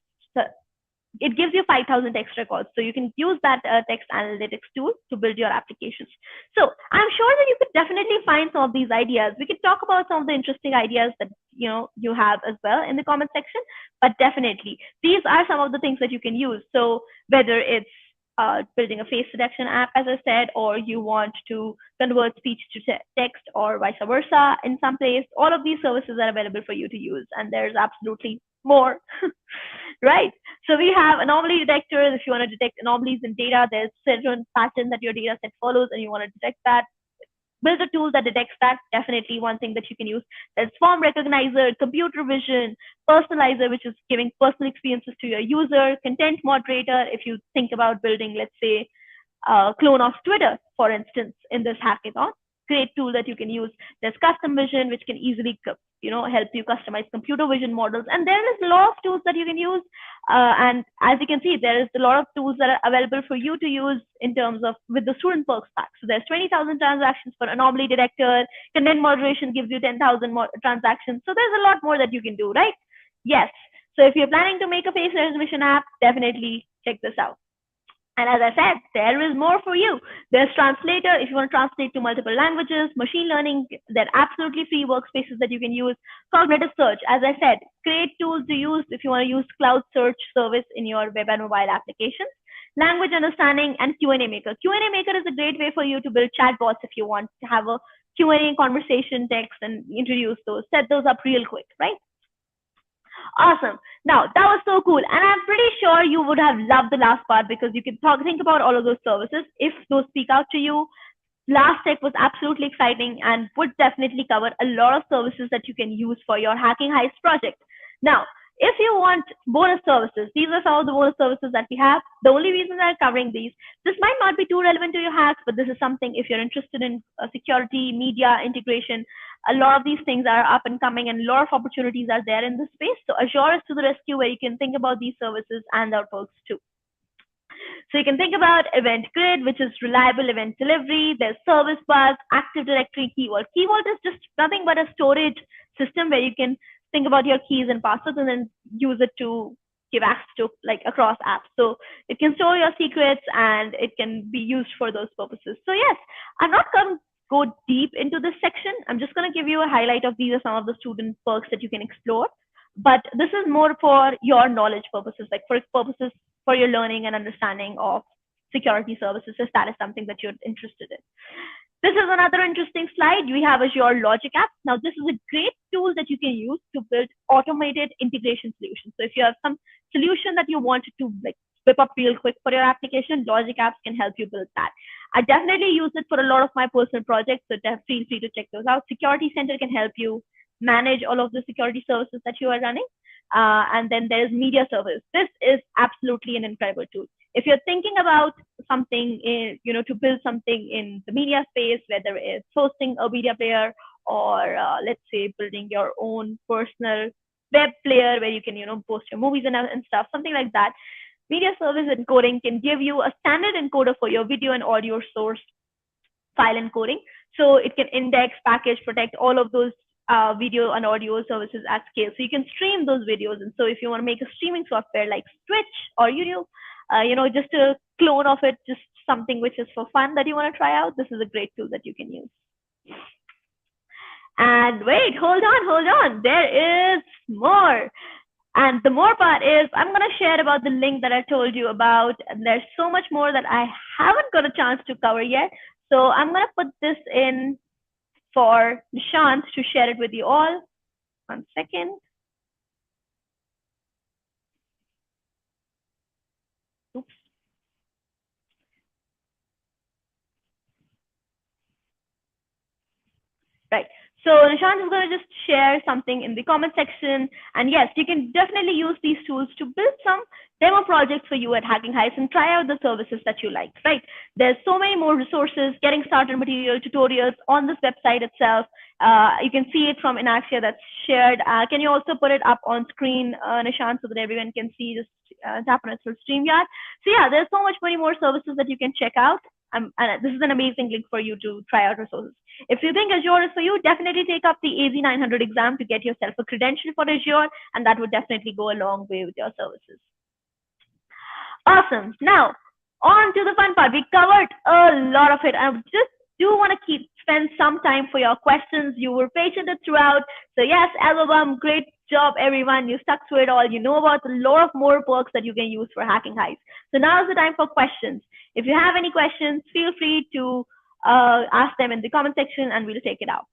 It gives you 5,000 text records. So you can use that text analytics tool to build your applications. So I'm sure that you could definitely find some of these ideas. We could talk about some of the interesting ideas that you have as well in the comment section. But definitely, these are some of the things that you can use. So whether it's building a face detection app, as I said, or you want to convert speech to text or vice versa in some place, all of these services are available for you to use. And there's absolutely more. Right. So we have anomaly detectors. If you want to detect anomalies in data, there's certain pattern that your data set follows and you want to detect that. Build a tool that detects that. Definitely one thing that you can use. There's form recognizer, computer vision, personalizer, which is giving personal experiences to your user, content moderator. If you think about building, let's say, a clone of Twitter, for instance, in this hackathon, great tool that you can use. There's custom vision, which can easily help you customize computer vision models. And there is a lot of tools that you can use. And as you can see, there is a lot of tools that are available for you to use in terms of with the student perks pack. So there's 20,000 transactions for anomaly detector. Content moderation gives you 10,000 more transactions. So there's a lot more that you can do, right? Yes. So if you're planning to make a face recognition app, definitely check this out. And as I said, there is more for you. There's translator if you want to translate to multiple languages, machine learning, there are absolutely free workspaces that you can use. Cognitive search, as I said, great tools to use if you want to use cloud search service in your web and mobile applications. Language understanding and Q&A maker. Q&A maker is a great way for you to build chatbots if you want to have a Q&A conversation text and introduce those, set those up real quick, right? Awesome. Now, that was so cool. And I'm pretty sure you would have loved the last part because you can think about all of those services. If those speak out to you, last tech was absolutely exciting and would definitely cover a lot of services that you can use for your Hacking Heist project. Now, if you want bonus services, these are some of the bonus services that we have. The only reason I'm covering these, this might not be too relevant to your hacks, but this is something if you're interested in security, media, integration, a lot of these things are up and coming and a lot of opportunities are there in this space. So Azure is to the rescue where you can think about these services and our folks too. So you can think about Event Grid, which is reliable event delivery. There's Service Bus, Active Directory, Key Vault. Key Vault is just nothing but a storage system where you can think about your keys and passwords and then use it to give access to across apps. So it can store your secrets and it can be used for those purposes. So yes, I'm not going to go deep into this section. I'm just going to give you a highlight of these are some of the student perks that you can explore. But this is more for your knowledge purposes, for your learning and understanding of security services, if that is something that you're interested in. This is another interesting slide. We have Azure Logic App. Now, this is a great tool that you can use to build automated integration solutions. So if you have some solution that you wanted to like whip up real quick for your application, Logic Apps can help you build that. I definitely use it for a lot of my personal projects, so feel free to check those out. Security Center can help you manage all of the security services that you are running. And then there's Media Service. This is absolutely an incredible tool. If you're thinking about something in, to build something in the media space, whether it's hosting a media player or let's say building your own personal web player where you can, post your movies and stuff, something like that. Media service encoding can give you a standard encoder for your video and audio source file encoding. So it can index, package, protect all of those video and audio services at scale. So you can stream those videos. And so if you want to make a streaming software like Twitch or YouTube, just a clone of it, just something which is for fun that you want to try out, this is a great tool that you can use. And wait, hold on. There is more. And the more part is, I'm going to share about the link that I told you about. And there's so much more that I haven't got a chance to cover yet. So I'm going to put this in for Nishant to share it with you all. 1 second. Oops. Right. So Nishant is going to just share something in the comment section. And yes, you can definitely use these tools to build some demo projects for you at Hacking Heist and try out the services that you like, right? There's so many more resources, getting started material, tutorials on this website itself. You can see it from Inaxia that's shared. Can you also put it up on screen, Nishant, so that everyone can see, just tap on it through StreamYard. So yeah, there's so much many more services that you can check out. And this is an amazing link for you to try out resources. If you think Azure is for you, definitely take up the AZ900 exam to get yourself a credential for Azure, and that would definitely go a long way with your services. Awesome. Now, on to the fun part. We covered a lot of it. I just do want to spend some time for your questions. You were patient throughout. So yes, Elobam, great job, everyone. You stuck to it all. You know about a lot of more perks that you can use for Hacking Heist. So now is the time for questions. If you have any questions, feel free to ask them in the comment section and we'll take it out.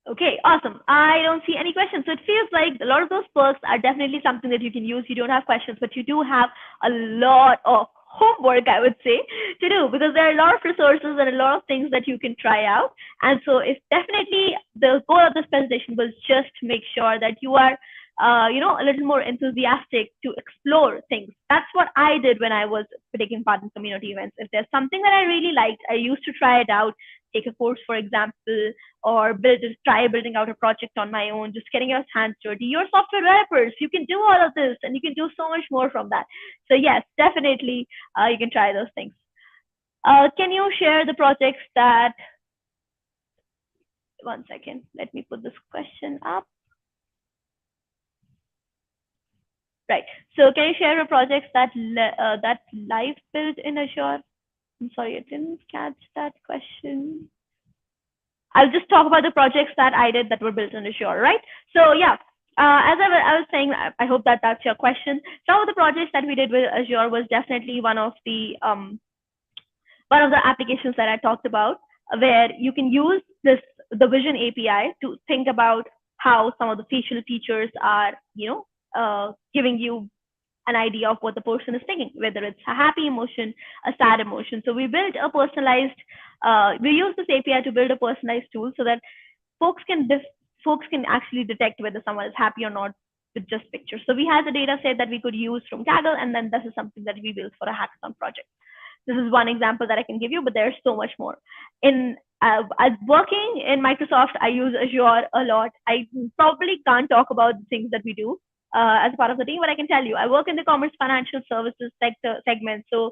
Okay, awesome. I don't see any questions. So it feels like a lot of those perks are definitely something that you can use. You don't have questions, but you do have a lot of homework, I would say, to do, because there are a lot of resources and a lot of things that you can try out. And so it's definitely the goal of this presentation was just to make sure that you are a little more enthusiastic to explore things. That's what I did when I was taking part in community events. If there's something that I really liked, I used to try it out, take a course, for example, or try building out a project on my own, just getting your hands dirty. You're software developers. You can do all of this and you can do so much more from that. So yes, definitely you can try those things. Can you share the projects that, 1 second, let me put this question up. Right. So can you share the projects that live built in Azure? I'm sorry, I didn't catch that question. I'll just talk about the projects that I did that were built in Azure, right? So yeah, as I was saying, I hope that that's your question. Some of the projects that we did with Azure was definitely one of the applications that I talked about, where you can use the Vision API to think about how some of the facial features are, giving you an idea of what the person is thinking, whether it's a happy emotion, a sad emotion. So we built a personalized, we use this API to build a personalized tool so that folks can actually detect whether someone is happy or not with just pictures. So we had a data set that we could use from Kaggle, and then this is something that we built for a hackathon project. This is one example that I can give you, but there's so much more. Working in Microsoft, I use Azure a lot. I probably can't talk about the things that we do as a part of the team, but I can tell you, I work in the commerce financial services segment. So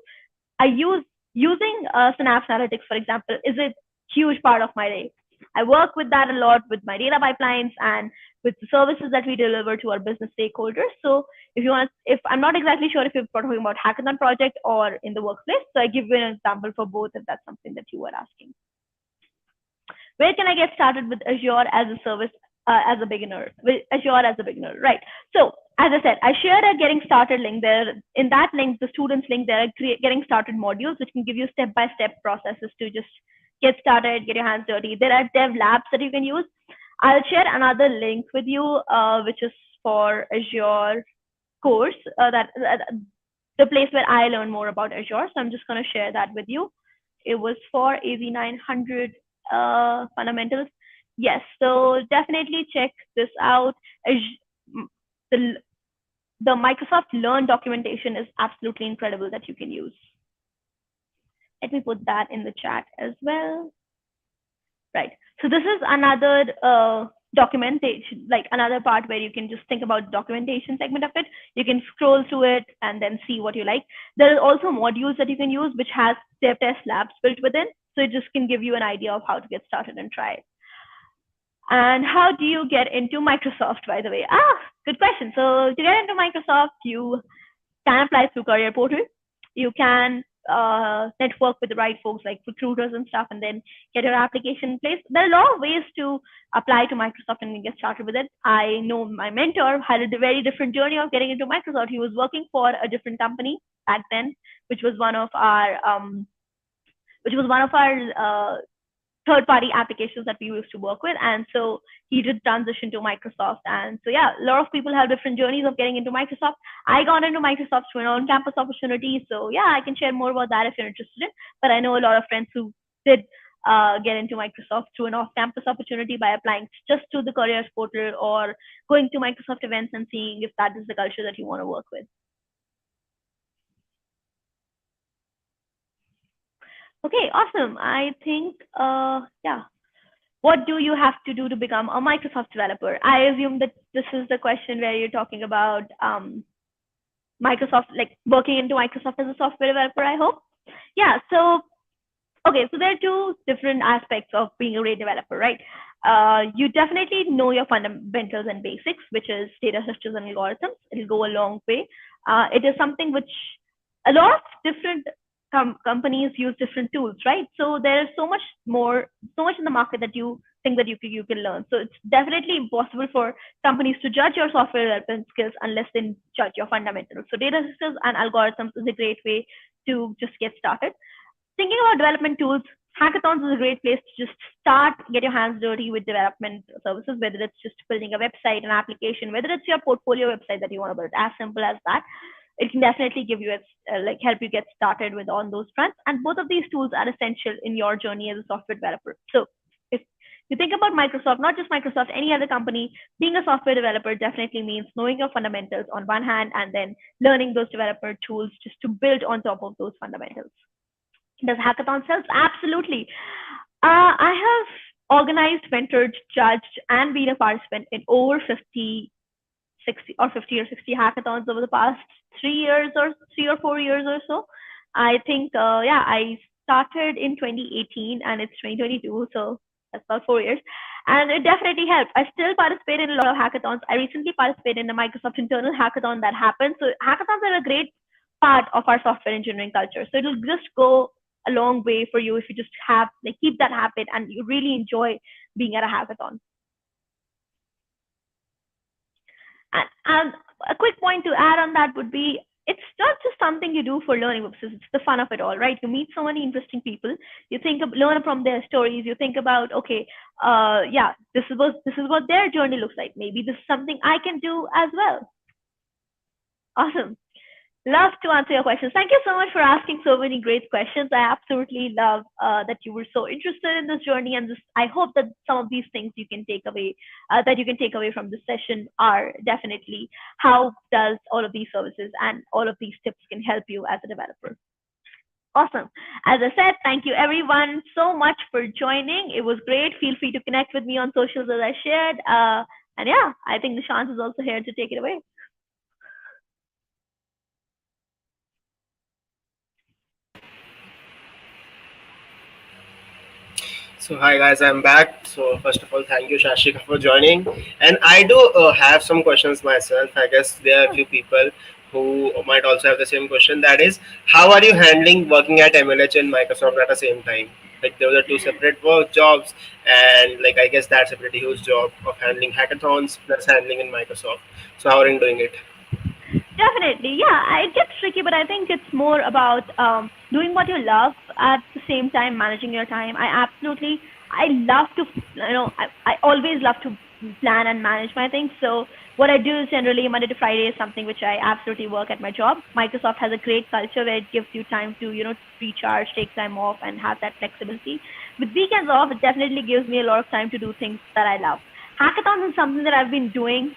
I using Synapse Analytics, for example, is a huge part of my day. I work with that a lot with my data pipelines and with the services that we deliver to our business stakeholders. So if I'm not exactly sure if you're talking about hackathon project or in the workplace, so I give you an example for both if that's something that you were asking. Where can I get started with Azure as a service? as a beginner, with Azure as a beginner, right? So as I said, I shared a getting started link there. In that link, the students link, there are getting started modules, which can give you step-by-step processes to just get started, get your hands dirty. There are dev labs that you can use. I'll share another link with you, which is for Azure course, the place where I learned more about Azure. So I'm just going to share that with you. It was for AZ900 fundamentals. Yes, so definitely check this out. The, the Microsoft Learn documentation is absolutely incredible that you can use. Let me put that in the chat as well. Right. So this is another documentation, like another part where you can just think about documentation segment of it. You can scroll through it and then see what you like. There are also modules that you can use, which has dev test labs built within. So it just can give you an idea of how to get started and try it. And how do you get into Microsoft, by the way? Good question. So to get into Microsoft, you can apply through Career Portal. You can network with the right folks like recruiters and stuff, and then get your application in place. There are a lot of ways to apply to Microsoft and get started with it. I know my mentor had a very different journey of getting into Microsoft. He was working for a different company back then, which was one of our third party applications that we used to work with. And so he did transition to Microsoft. And so, yeah, a lot of people have different journeys of getting into Microsoft. I got into Microsoft through an on campus opportunity. So, yeah, I can share more about that if you're interested in. But I know a lot of friends who did get into Microsoft through an off campus opportunity by applying just to the careers portal or going to Microsoft events and seeing if that is the culture that you want to work with. Okay, awesome. I think, yeah. What do you have to do to become a Microsoft developer? I assume that this is the question where you're talking about Microsoft, like working into Microsoft as a software developer, I hope. Yeah, so, okay, so there are two different aspects of being a great developer, right? You definitely know your fundamentals and basics, which is data structures and algorithms. It'll go a long way. It is something which a lot of different companies use different tools, right? So there is so much in the market that you think that you can learn. So it's definitely impossible for companies to judge your software development skills unless they judge your fundamentals. So data systems and algorithms is a great way to just get started. Thinking about development tools, hackathons is a great place to just start, get your hands dirty with development services, whether it's just building a website, an application, whether it's your portfolio website that you want to build, as simple as that. It can definitely give you help you get started with on those fronts. And both of these tools are essential in your journey as a software developer. So if you think about Microsoft, not just Microsoft, any other company, being a software developer definitely means knowing your fundamentals on one hand and then learning those developer tools just to build on top of those fundamentals. Does hackathon help? Absolutely. I have organized, mentored, judged, and been a participant in over 50 or 60 hackathons over the past 3 or 4 years or so. I think, I started in 2018 and it's 2022, so that's about 4 years. And it definitely helped. I still participate in a lot of hackathons. I recently participated in a Microsoft internal hackathon that happened. So hackathons are a great part of our software engineering culture. So it'll just go a long way for you if you just keep that habit and you really enjoy being at a hackathon. And a quick point to add on that would be it's not just something you do for learning purposes. It's the fun of it all, right? You meet so many interesting people. You learn from their stories. You think about, okay, this is what their journey looks like. Maybe this is something I can do as well. Awesome. Love to answer your questions. Thank you so much for asking so many great questions. I absolutely love that you were so interested in this journey, and I hope that some of these things you can take away from this session are definitely how does all of these services and all of these tips can help you as a developer. Awesome. As I said, thank you everyone so much for joining. It was great. Feel free to connect with me on socials as I shared. And yeah, I think Nishant is also here to take it away. So hi guys, I'm back. So first of all, thank you Sashrika for joining. And I do have some questions myself. I guess there are a few people who might also have the same question. That is, how are you handling working at MLH and Microsoft at the same time? Like those are two separate work jobs, and like I guess that's a pretty huge job of handling hackathons plus handling in Microsoft. So how are you doing it? Definitely, yeah. It gets tricky, but I think it's more about doing what you love at the same time managing your time. I love to, I always love to plan and manage my things. So what I do is generally Monday to Friday is something which I absolutely work at my job. Microsoft has a great culture where it gives you time to, recharge, take time off, and have that flexibility. With weekends off, it definitely gives me a lot of time to do things that I love. Hackathons is something that I've been doing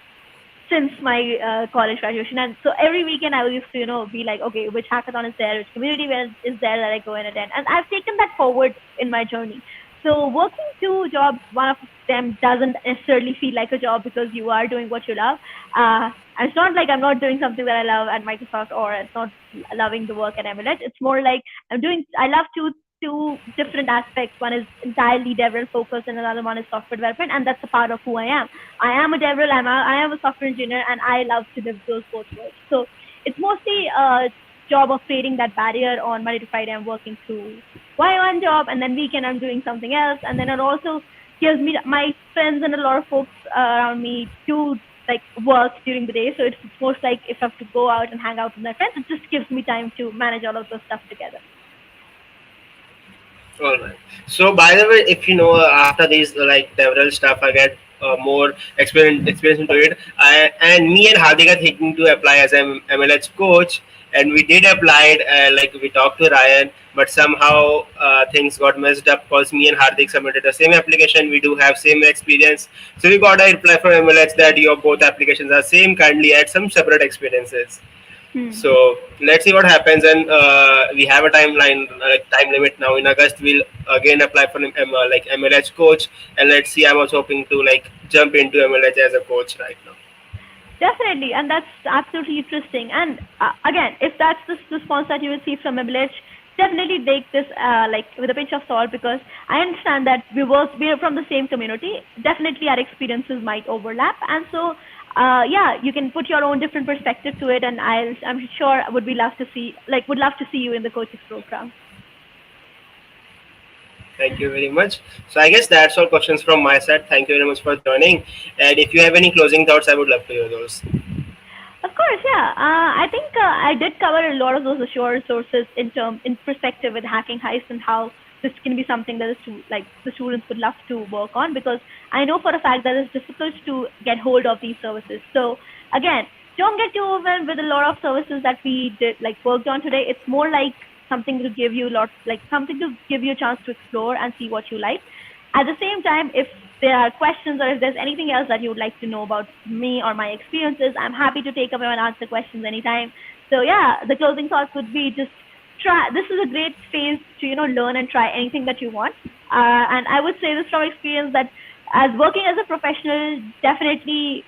since my college graduation. And so every weekend I used to, be like, okay, which hackathon is there, which community event is there that I go and attend. And I've taken that forward in my journey. So working two jobs, one of them doesn't necessarily feel like a job because you are doing what you love. And it's not like I'm not doing something that I love at Microsoft or it's not loving the work at MLH. It's more like I love two different aspects. One is entirely DevRel focused and another one is software development. And that's a part of who I am. I am a DevRel, I am a software engineer, and I love to live those both worlds. So it's mostly a job of creating that barrier on Monday to Friday. I'm working through one job, and then weekend I'm doing something else, and then it also gives me my friends and a lot of folks around me do like work during the day. So it's most like if I have to go out and hang out with my friends, it just gives me time to manage all of those stuff together. All right. So, by the way, if you know, after these like several stuff, I get more experience into it. And me and Hardik are thinking to apply as an MLH coach, and we did apply it. Like we talked to Ryan, but somehow things got messed up because me and Hardik submitted the same application. We do have same experience, so we got a reply from MLH that your both applications are same. Kindly add some separate experiences. Hmm. So let's see what happens, and we have a timeline, time limit now. In August, we'll again apply for like MLH coach, and let's see. I'm also hoping to like jump into MLH as a coach right now. Definitely, and that's absolutely interesting. And again, if that's the response that you will see from a village, definitely take this like with a pinch of salt because I understand that we're from the same community. Definitely, our experiences might overlap, and so yeah, you can put your own different perspective to it. And I'm sure would love to see you in the coaches program. Thank you very much. So I guess that's all questions from my side. Thank you very much for joining. And if you have any closing thoughts, I would love to hear those. Of course, yeah. I think I did cover a lot of those Azure resources in perspective with hacking Heist and how this can be something that the students would love to work on because I know for a fact that it's difficult to get hold of these services. So again, don't get too overwhelmed with a lot of services that we did worked on today. It's more like something to give you a chance to explore and see what you like. At the same time, if there are questions or if there's anything else that you would like to know about me or my experiences, I'm happy to take up and answer questions anytime. So yeah, the closing thoughts would be just try. This is a great phase to learn and try anything that you want. And I would say this from experience that as working as a professional definitely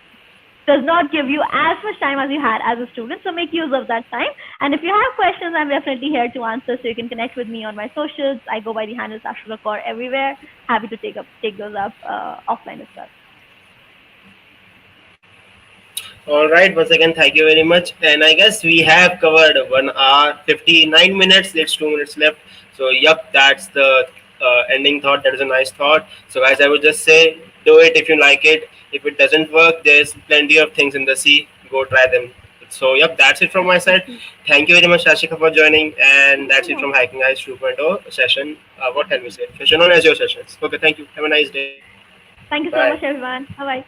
does not give you as much time as you had as a student. So make use of that time. And if you have questions, I'm definitely here to answer. So you can connect with me on my socials. I go by the handle Saskrika Kaur everywhere. Happy to take those up offline as well. All right. Once again, thank you very much. And I guess we have covered 1 hour 59 minutes. There's 2 minutes left. So yep, that's the ending thought. That is a nice thought. So guys, I would just say, do it if you like it. If it doesn't work, there's plenty of things in the sea. Go try them. So yep, that's it from my side. Thank you very much, Sashrika, for joining. And Thank you that's so it from much. Hiking Eyes 2.0 session. What can we say? Session on Azure sessions. Okay, thank you. Have a nice day. Thank you so Bye. much, everyone. Bye bye.